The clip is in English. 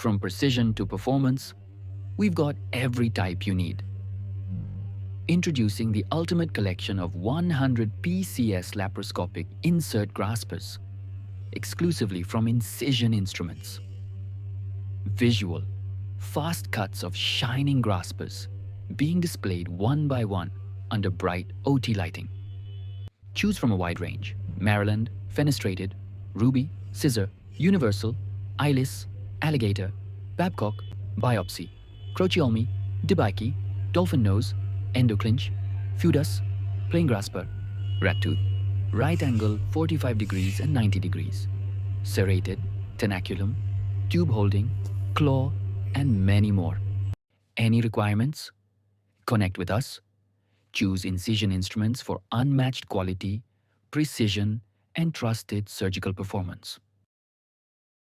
From precision to performance, we've got every type you need. Introducing the ultimate collection of 100 PCS laparoscopic insert graspers, exclusively from Incision Instruments. Visual, fast cuts of shining graspers being displayed one by one under bright OT lighting. Choose from a wide range: Maryland, Fenestrated, Ruby, Scissor, Universal, Eyeless, Alligator, Babcock, Biopsy, Crociomi, Debicki, Dolphin Nose, Endoclinch, Fudus, Plain Grasper, Rat Tooth, Right Angle 45 degrees and 90 degrees, Serrated, Tenaculum, Tube Holding, Claw, and many more. Any requirements? Connect with us. Choose Incision Instruments for unmatched quality, precision, and trusted surgical performance.